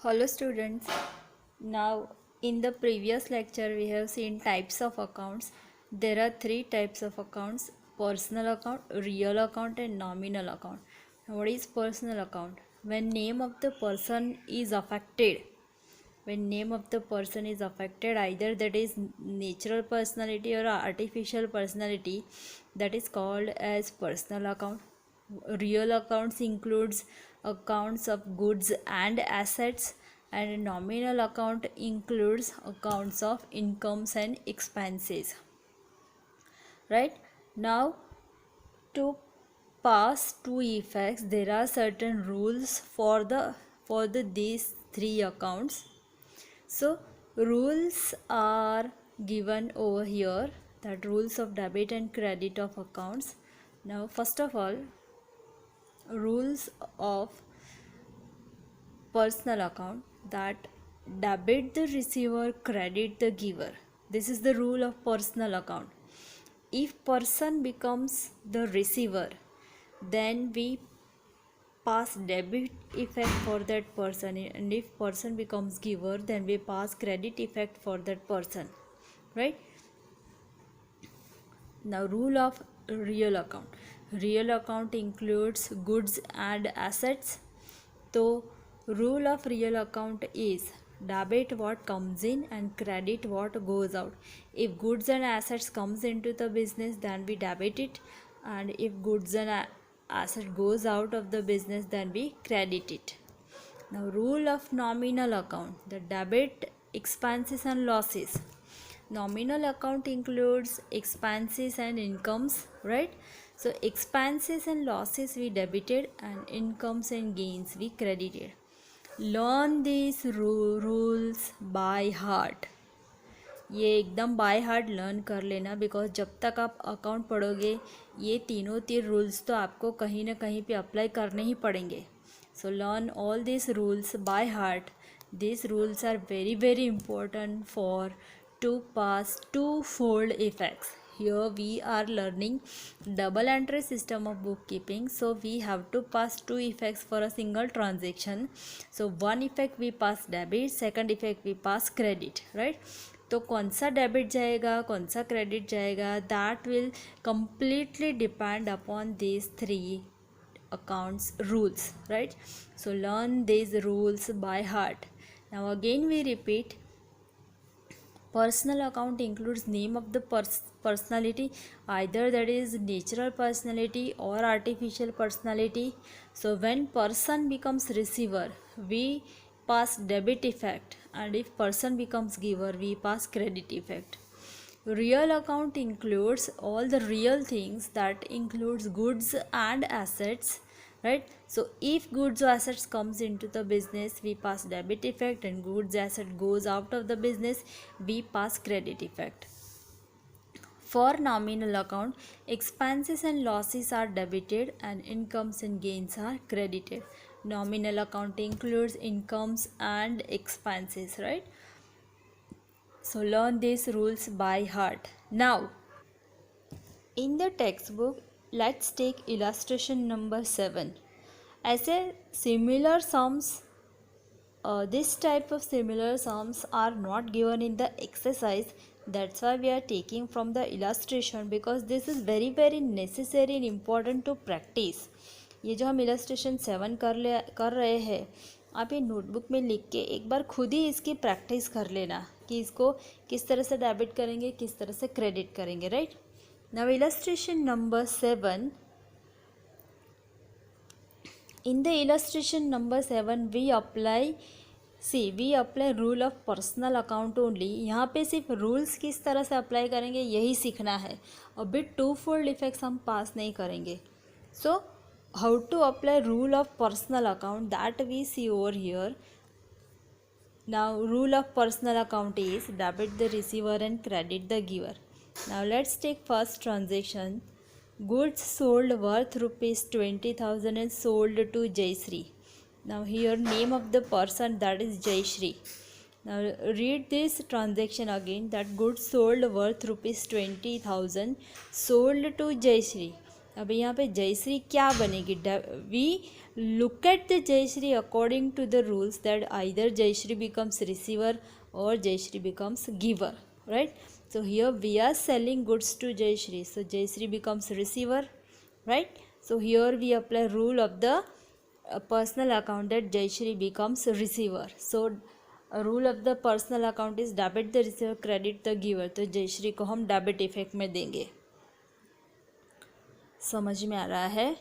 Hello students. Now in the previous lecture we have seen types of accounts. There are three types of accounts: personal account, real account and nominal account. What is personal account? When name of the person is affected. When name of the person is affected, either that is natural personality or artificial personality, that is called as personal account. Real accounts includes accounts of goods and assets, and nominal account includes accounts of incomes and expenses. Right now, to pass two effects, there are certain rules for the these three accounts. So rules are given over here, that rules of debit and credit of accounts. Now first of all, rules of personal account, that debit the receiver, credit the giver. This is the rule of personal account. If person becomes the receiver, then we pass debit effect for that person, and if person becomes giver, then we pass credit effect for that person, right? Now rule of real account. Real account includes goods and assets. So rule of real account is debit what comes in and credit what goes out. If goods and assets comes into the business, then we debit it, and if goods and asset goes out of the business, then we credit it. Now rule of nominal account, the debit expenses and losses. Nominal account includes expenses and incomes, right? So expenses and losses we debited, and incomes and gains we credited. Learn these rules by heart. ये एकदम by heart learn कर लेना, because जब तक आप account पढ़ोगे ये तीन रूल्स तो आपको कहीं ना कहीं पे अप्लाई करने ही पड़ेंगे. So learn all these rules by heart. These rules are very very important for to pass twofold effects. Here we are learning double entry system of bookkeeping, so we have to pass two effects for a single transaction. So one effect we pass debit, second effect we pass credit, right? तो कौन सा debit जाएगा, कौन सा credit जाएगा, that will completely depend upon these three accounts rules, right? So learn these rules by heart. Now again we repeat, personal account includes name of the personality, either that is natural personality or artificial personality. So when person becomes receiver, we pass debit effect, and if person becomes giver, we pass credit effect. Real account includes all the real things, that includes goods and assets, right? So if goods or assets comes into the business, we pass debit effect, and goods asset goes out of the business, we pass credit effect. For nominal account, expenses and losses are debited and incomes and gains are credited. Nominal account includes incomes and expenses, right? So learn these rules by heart. Now, in the textbook, let's take illustration number 7. As a similar sums, this type of similar sums are not given in the exercise. That's why we are taking from the illustration, because this is very very necessary and important to practice. ये जो हम illustration 7 कर रहे हैं, आप ये notebook में लिख के एक बार खुद ही इसकी प्रैक्टिस कर लेना कि इसको किस तरह से डेबिट करेंगे, किस तरह से क्रेडिट करेंगे, right? Now illustration number 7. In the illustration number 7 we apply rule of personal account only. यहाँ पे सिर्फ रूल्स किस तरह से अप्लाई करेंगे यही सीखना है, अभी टू फोल्ड इफेक्ट्स हम पास नहीं करेंगे. So how to apply rule of personal account, that we see over here. Now rule of personal account is debit the receiver and credit the giver. Now let's take first transaction. Goods sold worth rupees 20,000 and sold to Jayshree. Now here name of the person, that is Jayshree. Now read this transaction again, that goods sold worth rupees 20,000 sold to Jayshree. अब यहाँ पे जयश्री क्या बनेगी? We look at the Jayshree according to the rules that either Jayshree becomes receiver और Jayshree becomes giver, right? So here we are selling goods to Jayashree, so Jayashree becomes receiver, right? So here we apply rule of the personal account that Jayashree becomes receiver. So a rule of the personal account is debit the receiver, credit the giver. तो जयश्री को हम debit effect में देंगे। समझ में आ रहा है?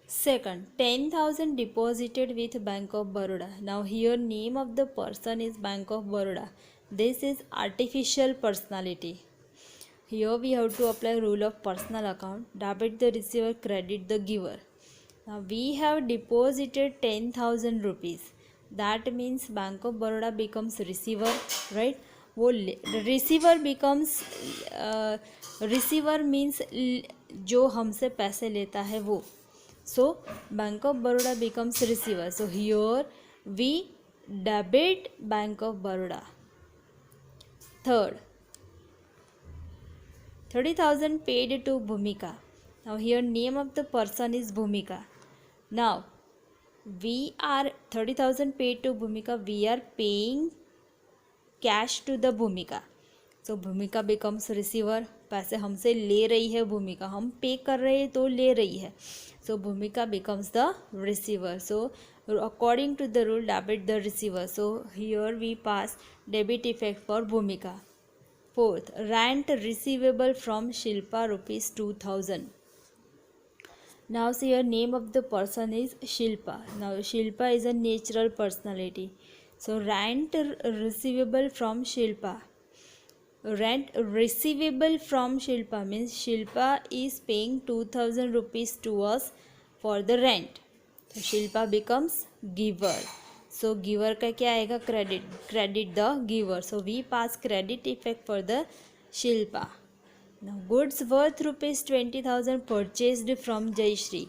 Second, 10,000 deposited with Bank of Baroda. Now here name of the person is Bank of Baroda. This is artificial personality. Here we have to apply rule of personal account. Debit the receiver, credit the giver. Now we have deposited 10,000 rupees. That means Bank of Baroda becomes receiver, right? वो receiver becomes receiver means जो हमसे पैसे लेता है वो. So Bank of Baroda becomes receiver. So here we debit Bank of Baroda. Third, 30,000 paid to Bhumika. Now here name of the person is Bhumika. Now we are 30,000 paid to Bhumika. We are paying cash to the Bhumika. So Bhumika becomes receiver. पैसे हमसे ले रही है भूमिका, हम पे कर रहे हैं तो ले रही है. So Bhumika becomes the receiver. So according to the rule, debit the receiver. So here we pass debit effect for Bhumika. Fourth, rent receivable from Shilpa rupees 2,000. Now see your name of the person is Shilpa. Now Shilpa is a natural personality. So rent receivable from Shilpa. Rent receivable from Shilpa means Shilpa is paying 2,000 rupees to us for the rent. So Shilpa becomes giver. So giver का क्या आएगा? Credit. Credit the giver. So we pass credit effect for the Shilpa. Now goods worth rupees 20,000 purchased from Jayashree.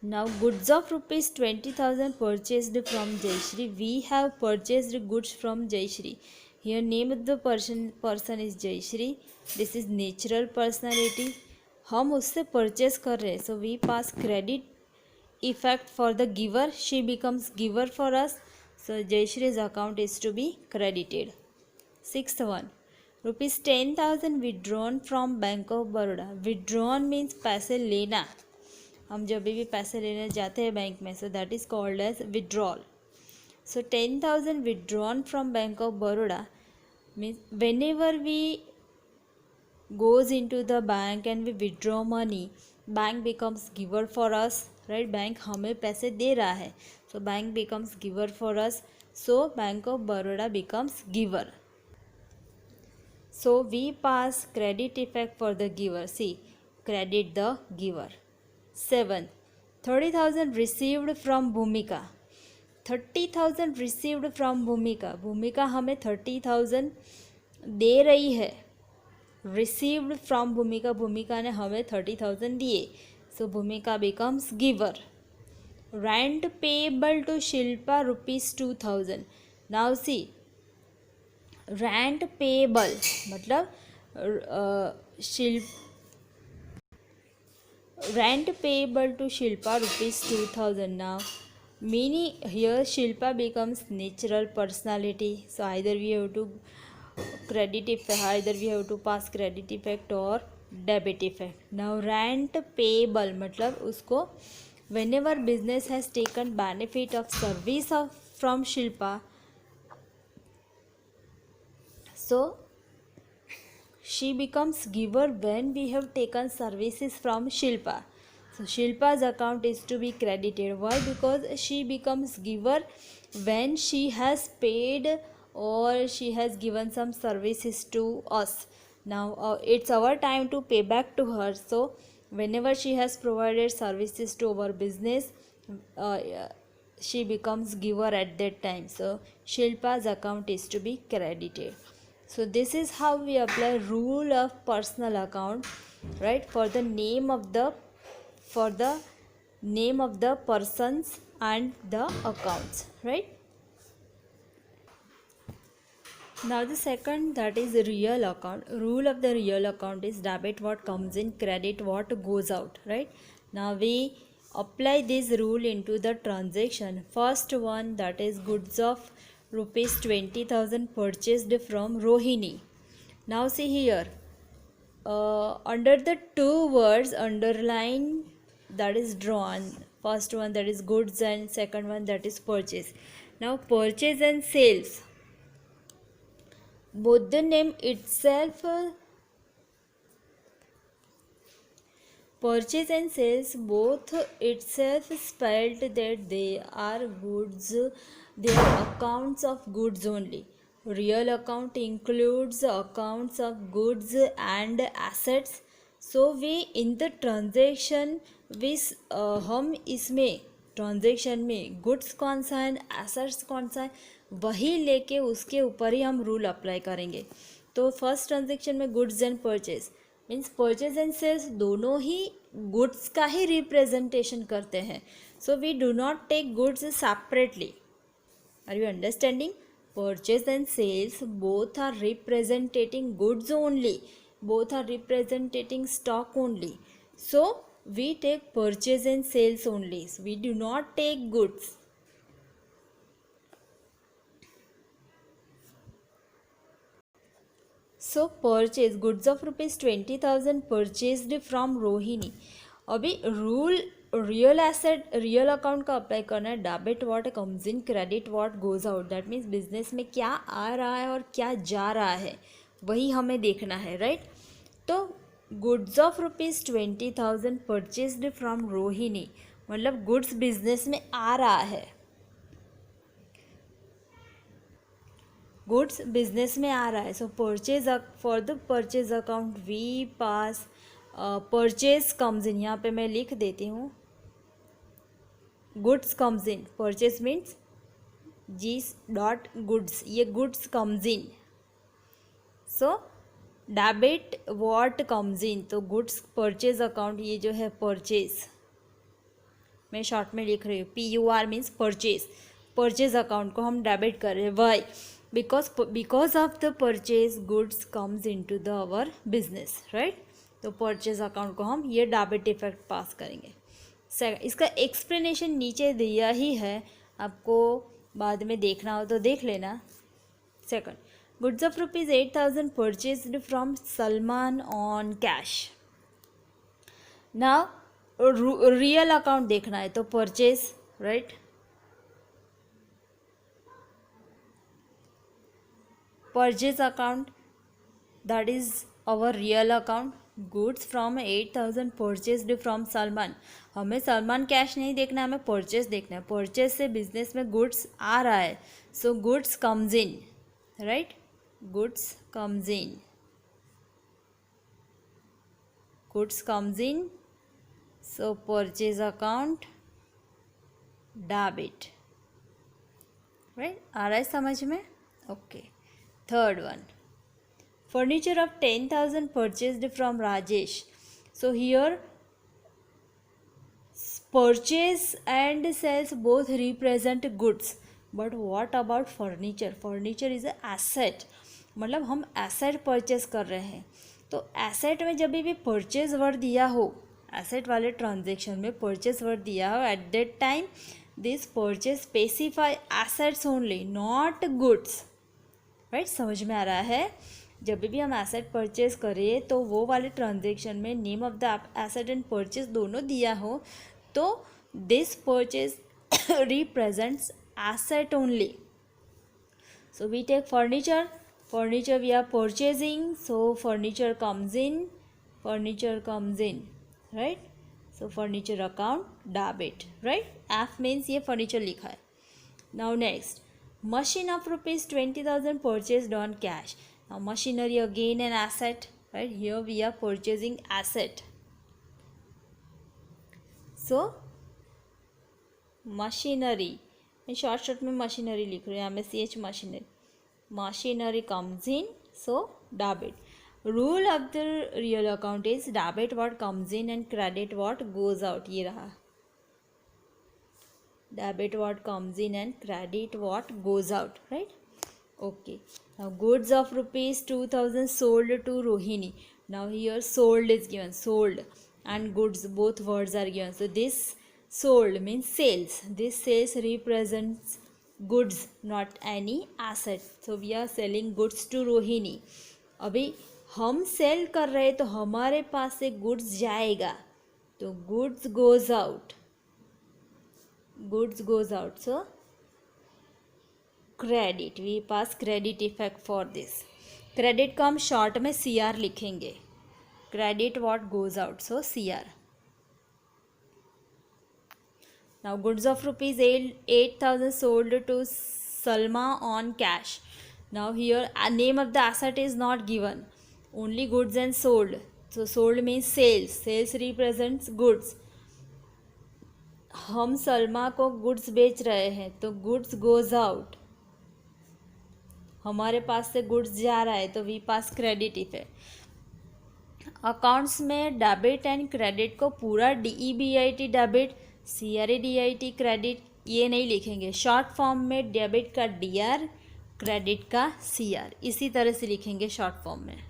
Now goods of rupees 20,000 purchased from Jayashree. We have purchased goods from Jayashree. Here name of the person is Jayashree. This is natural personality. हम उससे purchase कर रहे हैं. So we pass credit effect for the giver. She becomes giver for us. So Jayashree's account is to be credited. Sixth one, rupees 10,000 withdrawn from Bank of Baroda. Withdrawn means पैसे लेना. हम जब भी पैसे लेने जाते हैं बैंक में, so that is called as withdrawal. So 10,000 withdrawn from Bank of Baroda means whenever we goes into the bank and we withdraw money, bank becomes giver for us, right? Bank हमें पैसे दे रहा है, so bank becomes giver for us. So Bank of Baroda becomes giver. So we pass credit effect for the giver. See, credit the giver. 7, 30,000 received from Bhumika. 30,000 received from Bhumika. भूमिका हमें 30,000 दे रही है. Received from भूमिका, भूमिका ने हमें 30,000 दिए. So भूमिका becomes giver. Rent payable to Shilpa rupees 2,000. Now see, rent payable मतलब rent payable to Shilpa rupees 2,000. Now meaning here Shilpa becomes natural personality. So either we have to credit effect, either we have to pass credit effect or debit effect. Now rent payable मतलब उसको whenever business has taken benefit of service from Shilpa, so she becomes giver when we have taken services from Shilpa. So Shilpa's account is to be credited. Why? Because she becomes giver when she has paid or she has given some services to us. Now it's our time to pay back to her. So whenever she has provided services to our business, she becomes giver at that time. So Shilpa's account is to be credited. So this is how we apply rule of personal account, right? For the name of the persons and the accounts, right? Now the second, that is real account. Rule of the real account is debit what comes in, credit what goes out, right? Now we apply this rule into the transaction. First one, that is goods of rupees 20,000 purchased from Rohini. Now see here, under the two words underline that is drawn, first one that is goods and second one that is purchase. Now purchase and sales, both the name itself, purchase and sales both itself spelled that they are goods, they are accounts of goods only. Real account includes accounts of goods and assets. So we in the transaction हम इसमें transaction में goods कौन सा है, assets कौन सा है, वही लेके उसके ऊपर ही हम रूल अप्लाई करेंगे. तो फर्स्ट ट्रांजेक्शन में goods and purchase means purchase and sales दोनों ही गुड्स का ही रिप्रेजेंटेशन करते हैं. So we do not take goods separately. Are you understanding? Purchase and sales both are representing goods only, both are representing stock only. So we take purchase and sales only, so we do not take goods. So purchase goods of rupees 20,000 purchased from Rohini. अभी rule real asset real account का apply करना है. Debit what comes in, credit what goes out. That means business में क्या आ रहा है और क्या जा रहा है वही हमें देखना है, राइट? तो goods of rupees 20,000 purchased from Rohini, मतलब गुड्स बिजनेस में आ रहा है, गुड्स बिजनेस में आ रहा है. So purchase for the purchase account we pass purchase comes in. यहाँ पे मैं लिख देती हूँ goods comes in. Purchase means G dot goods, ये goods comes in. So debit what comes in, तो गुड्स परचेज अकाउंट ये जो है परचेज, मैं शॉर्ट में लिख रही हूँ PUR means purchase. Purchase account को हम डेबिट कर रहे हैं. Why? Because of the purchase goods comes in to the our business, right? तो परचेज अकाउंट को हम ये डेबिट इफेक्ट पास करेंगे. इसका एक्सप्लेनेशन नीचे दिया ही है, आपको बाद में देखना हो तो देख लेना. Second, goods of rupees 8,000 purchased from Salman on cash. Now real account देखना है तो purchase, right? Purchase account that is our real account. Goods from 8,000 purchased from Salman. हमें सलमान कैश नहीं देखना, हमें परचेज देखना है. परचेज से बिजनेस में गुड्स आ रहा है, so goods comes in, right? Goods comes in, goods comes in. So purchase account debit, right? आ रहा है समझ में? Okay. Third one, furniture of 10,000 purchased from Rajesh. So here purchase and sales both represent goods, but what about furniture? Furniture is a asset, मतलब हम asset purchase कर रहे हैं. तो asset में जब भी purchase वर्ड दिया हो, asset वाले transaction में purchase वर्ड दिया हो, at that time this purchase specify assets only, not goods, right? समझ में आ रहा है? जब भी हम एसेट परचेज करें तो वो वाले ट्रांजेक्शन में name of the asset and purchase दोनों दिया हो, तो this purchase represents asset only. So we take furniture. Furniture we are purchasing, so furniture comes in, furniture comes in, right? So furniture account debit, right? F means ये furniture लिखा है. Now next, machine of rupees 20,000 purchased on cash. Now machinery again an asset, right? Here we are purchasing asset. So machinery, मैं short में machinery लिख रही हूँ, यहाँ में CH machinery. Machinery comes in, so debit. Rule of the real account is debit what comes in and credit what goes out. ये रहा, debit what comes in and credit what goes out, right? Okay. Now goods of rupees 2000 sold to Rohini. Now here sold is given, sold and goods, both words are given. So this sold means sales. This sales represents goods, not any asset. So we are selling goods to Rohini. अभी हम cell कर रहे हैं तो हमारे पास से goods जाएगा, तो goods goes out, goods goes out. So credit, we pass credit effect for this. Credit को हम शॉर्ट में सी आर लिखेंगे. Credit what goes out, so C R. Now goods of rupees 8,000 sold to Salma on cash. Now here name of the asset is not given, only goods and sold. So sold means sales, sales represents goods. हम सलमा को goods बेच रहे हैं तो goods goes out, हमारे पास से goods जा रहा है तो we pass credit effect. Accounts में डेबिट एंड क्रेडिट को पूरा DEBIT डेबिट, CREDIT क्रेडिट ये नहीं लिखेंगे. शॉर्ट फॉर्म में डेबिट का DR, क्रेडिट का CR, इसी तरह से लिखेंगे शॉर्ट फॉर्म में.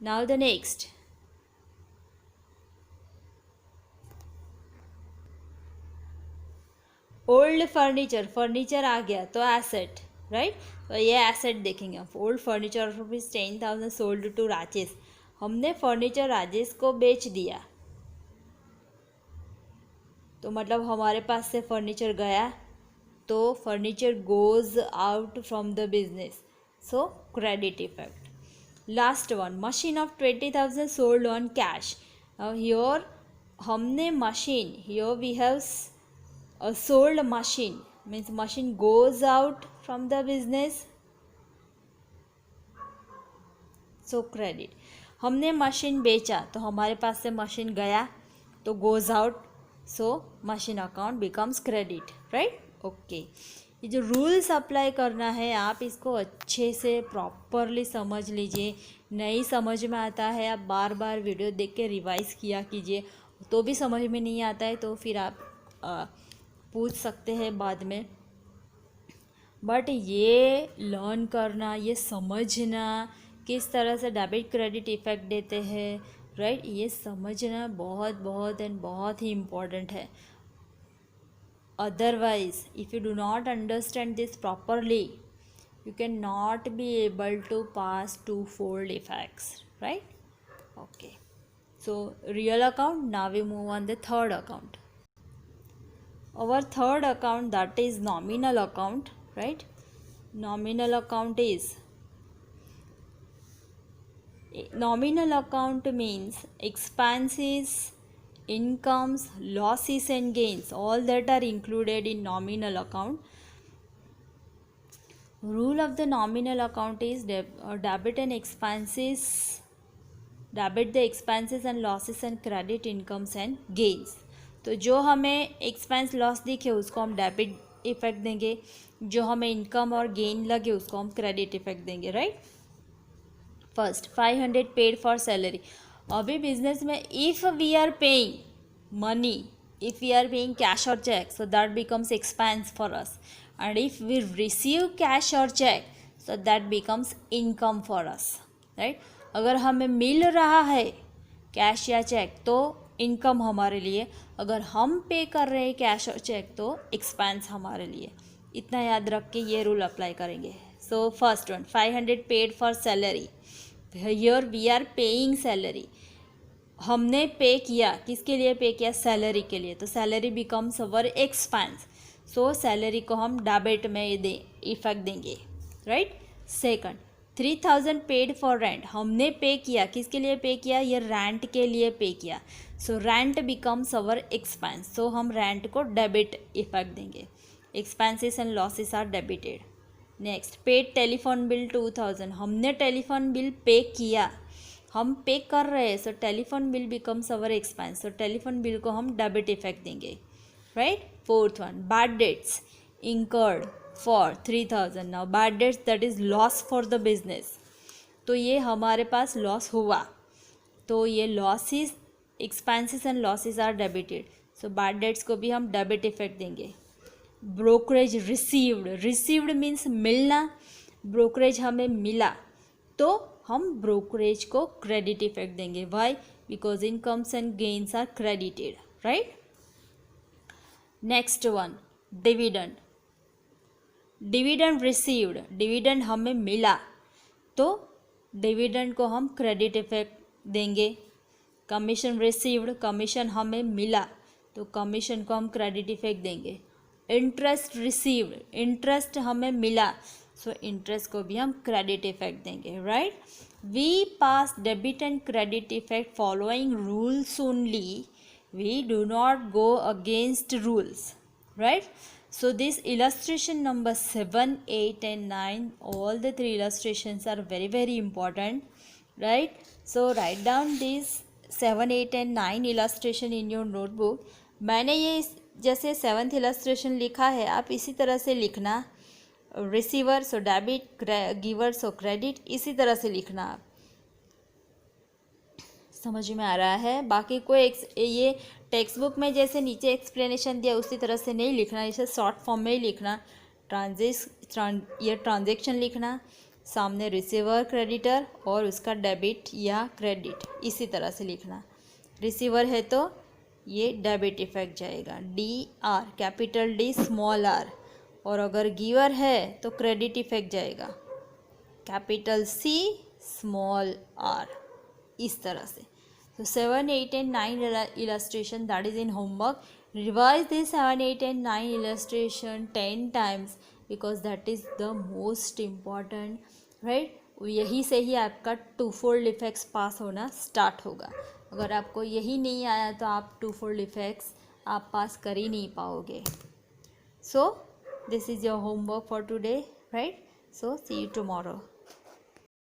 Now the next, old furniture. Furniture आ गया तो एसेट, राइट. तो ये एसेट देखेंगे. Old furniture rupees 10,000 sold to Rajesh. हमने फर्नीचर राजेश को बेच दिया, तो मतलब हमारे पास से फर्नीचर गया, तो furniture goes out from the business. So credit effect. Last one, machine of 20,000 sold on cash. Here हमने machine, here we have sold machine, means machine goes out from the business, so credit. हमने machine बेचा तो हमारे पास से machine गया तो goes out, so machine account becomes credit, right? okay. ये जो रूल्स अप्लाई करना है आप इसको अच्छे से प्रॉपरली समझ लीजिए. नहीं समझ में आता है आप बार बार वीडियो देख के रिवाइज किया कीजिए. तो भी समझ में नहीं आता है तो फिर आप पूछ सकते हैं बाद में. बट ये लर्न करना, ये समझना किस तरह से डेबिट क्रेडिट इफेक्ट देते हैं, राइट, ये समझना बहुत बहुत एंड बहुत ही इम्पोर्टेंट है. Otherwise if you do not understand this properly you can not be able to pass twofold effects, right. Okay, so real account. Now we move on the third account. Our third account, that is nominal account, right. Nominal account is, nominal account means expenses, incomes, losses and gains, all that are included in nominal account. Rule of the nominal account is debit and expenses, debit the expenses and losses and credit incomes and gains. तो जो हमें expense loss दिखे उसको हम debit effect देंगे, जो हमें income और गेन लगे उसको हम क्रेडिट इफेक्ट देंगे, right. First 500 paid for salary. अभी बिजनेस में if we are paying money, if we are paying cash और cheque, so that becomes expense for us. And if we receive cash और cheque so that becomes income for us, right. अगर हमें मिल रहा है cash या check तो income हमारे लिए, अगर हम पे कर रहे हैं कैश और चेक तो एक्सपेंस हमारे लिए. इतना याद रख के ये रूल अप्लाई करेंगे. So first one, 500 paid for salary. Here we are paying salary. हमने पे किया, किसके लिए पे किया, सैलरी के लिए, तो salary becomes our expense. So salary को हम डेबिट में इफेक्ट देंगे, right. Second, 3,000 paid for rent. हमने पे किया, किसके लिए पे किया, ये रेंट के लिए पे किया. So rent becomes our expense. So हम रेंट को डेबिट इफेक्ट देंगे. Expenses and losses are debited. Next, paid telephone bill 2,000. हमने टेलीफोन बिल पे किया, हम पे कर रहे हैं, so telephone bill becomes our expense. So telephone bill को हम डेबिट इफेक्ट देंगे, right. Fourth one, bad debts incurred for 3,000. Now bad debts that is loss for the business. तो ये हमारे पास लॉस हुआ, तो ये losses, expenses and losses are debited. So bad debts को भी हम डेबिट इफेक्ट देंगे. ब्रोकरेज रिसीव्ड, रिसीव्ड मीन्स मिलना ब्रोकरेज हमें मिला तो हम ब्रोकरेज को क्रेडिट इफेक्ट देंगे. Why? Because incomes and gains are credited, right. Next one, dividend. Dividend received, dividend हमें मिला तो डिविडेंड को हम क्रेडिट इफेक्ट देंगे. कमीशन रिसीव्ड, कमीशन हमें मिला तो कमीशन को हम क्रेडिट इफेक्ट देंगे. इंटरेस्ट रिसीव्ड, इंटरेस्ट हमें मिला सो इंटरेस्ट को भी हम क्रेडिट इफेक्ट देंगे, right. We pass debit and credit effect following rules only. We do not go against rules, right? So this illustration number 7, 8 and 9, all the three illustrations are very very important, right? So write down these 7, 8 and 9 illustration in your notebook. मैंने ये जैसे 7th illustration लिखा है आप इसी तरह से लिखना. रिसीवर सो डेबिट, गिवर सो क्रेडिट, इसी तरह से लिखना. आप समझ में आ रहा है? बाकी कोई ये टेक्स्ट बुक में जैसे नीचे एक्सप्लेनेशन दिया उसी तरह से नहीं लिखना, इसे शॉर्ट फॉर्म में ही लिखना. ये ट्रांजेक्शन लिखना, सामने रिसीवर क्रेडिटर और उसका डेबिट या क्रेडिट, इसी तरह से लिखना. रिसीवर है तो ये डेबिट इफेक्ट जाएगा, D R, capital D small R. और अगर गिवर है तो क्रेडिट इफेक्ट जाएगा, कैपिटल सी स्मॉल आर, इस तरह से. So 7, 8 and 9 illustration that is in homework. Revise this 7, 8 and 9 illustration 10 times because that is the most important, right? यही से ही आपका टू-फोल्ड इफेक्ट्स पास होना स्टार्ट होगा. अगर आपको यही नहीं आया तो आप टू-फोल्ड इफेक्ट्स आप पास कर ही नहीं पाओगे. So this is your homework for today, right? So see you tomorrow.